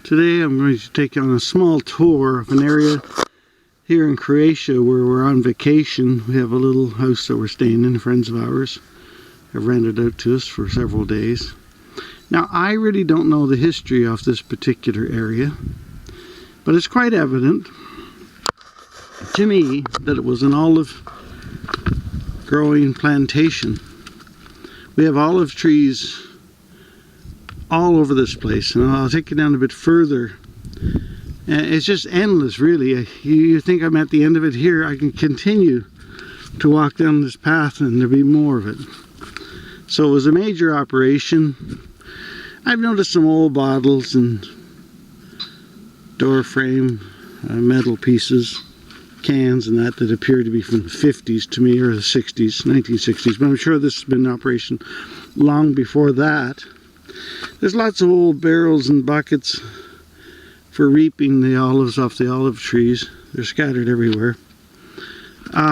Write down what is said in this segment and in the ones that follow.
Today I'm going to take you on a small tour of an area here in Croatia where we're on vacation. We have a little house that we're staying in. Friends of ours have rented out to us for several days. Now, I really don't know the history of this particular area, but it's quite evident to me that it was an olive growing plantation. We have olive trees all over this place, and I'll take you down a bit further. It's just endless, really. You think I'm at the end of it here. I can continue to walk down this path and there'll be more of it. So it was a major operation. I've noticed some old bottles and door frame metal pieces, cans and that appear to be from the 50s to me, or the 60s, 1960s, but I'm sure this has been in operation long before that. There's lots of old barrels and buckets for reaping the olives off the olive trees. They're scattered everywhere.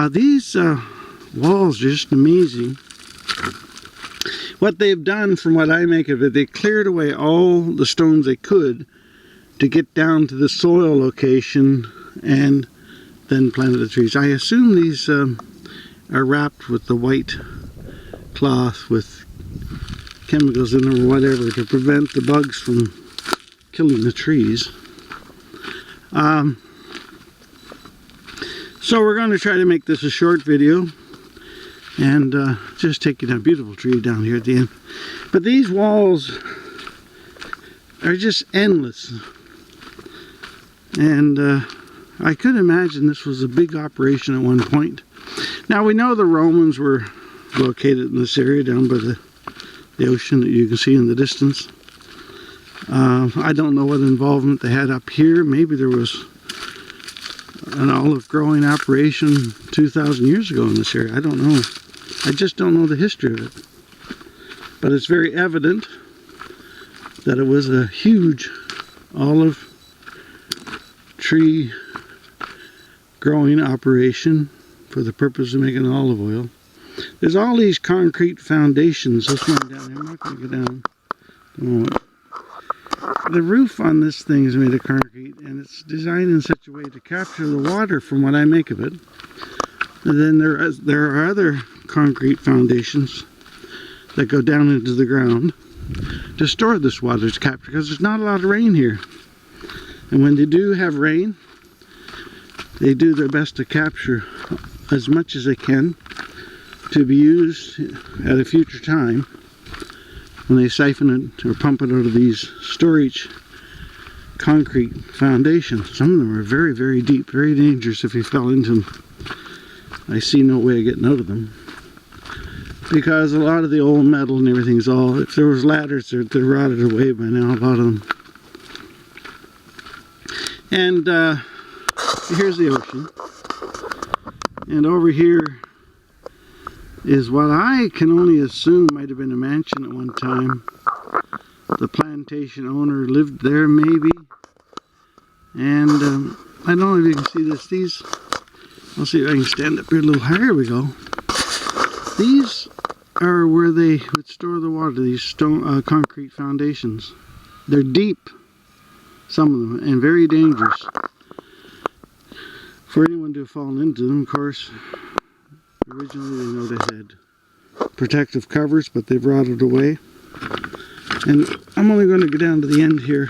These walls are just amazing. What they've done, from what I make of it, they cleared away all the stones they could to get down to the soil location and then planted the trees. I assume these are wrapped with the white cloth with chemicals in them or whatever to prevent the bugs from killing the trees. So we're going to try to make this a short video and just taking a beautiful tree down here at the end. But these walls are just endless, and I could imagine this was a big operation at one point. Now, we know the Romans were located in this area down by the ocean that you can see in the distance. I don't know what involvement they had up here. Maybe there was an olive growing operation 2,000 years ago in this area. I don't know. I just don't know the history of it. But it's very evident that it was a huge olive tree growing operation for the purpose of making olive oil. There's all these concrete foundations. This one down here, I'm not going to go down at the moment. The roof on this thing is made of concrete, and it's designed in such a way to capture the water, from what I make of it. And then there are other concrete foundations that go down into the ground to store this water to capture, because there's not a lot of rain here. And when they do have rain, they do their best to capture as much as they can to be used at a future time when they siphon it or pump it out of these storage concrete foundations. Some of them are very, very deep, very dangerous if you fell into them. I see no way of getting out of them, because a lot of the old metal and everything's all, if there was ladders, they're rotted away by now, a lot of them. And here's the ocean, and over here is what I can only assume might have been a mansion at one time. The plantation owner lived there, maybe. And I don't know if you can see this. These, I'll see if I can stand up here a little higher. Here we go. These are where they would store the water, these stone concrete foundations. They're deep, some of them, and very dangerous for anyone to have fallen into them. Of course, originally they know they had protective covers, but they've rotted away. And I'm only going to go down to the end here.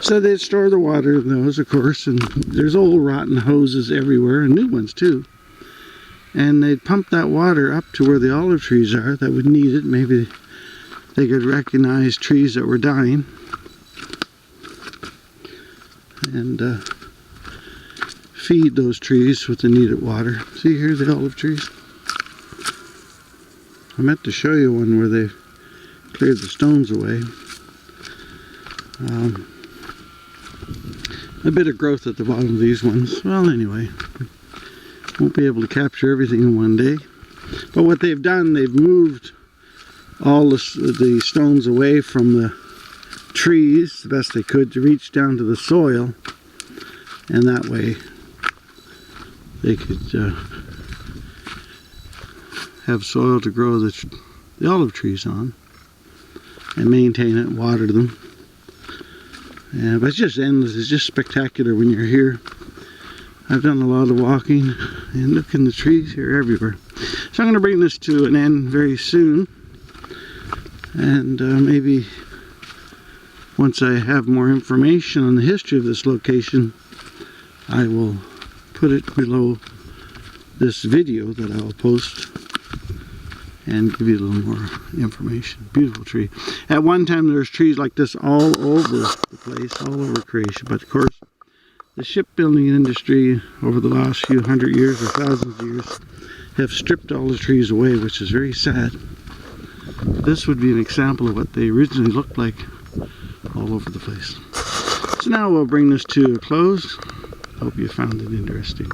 So they'd store the water in those, of course, and there's old rotten hoses everywhere, and new ones too. And they'd pump that water up to where the olive trees are that would need it. Maybe they could recognize trees that were dying. And feed those trees with the needed water. See, here's the olive trees. I meant to show you one where they cleared the stones away. A bit of growth at the bottom of these ones. Well, anyway, won't be able to capture everything in one day. But what they've done, they've moved all the stones away from the trees the best they could to reach down to the soil, and that way they could have soil to grow the olive trees on. and maintain it and water them. Yeah, but it's just endless. It's just spectacular when you're here. I've done a lot of walking, and look, in the trees here everywhere. So I'm going to bring this to an end very soon, and maybe once I have more information on the history of this location, I will put it below this video that I'll post and give you a little more information. Beautiful tree. At one time there was trees like this all over the place, all over Croatia, but of course the shipbuilding industry over the last few hundred years or thousands of years have stripped all the trees away, which is very sad. This would be an example of what they originally looked like all over the place. So now we'll bring this to a close. Hope you found it interesting.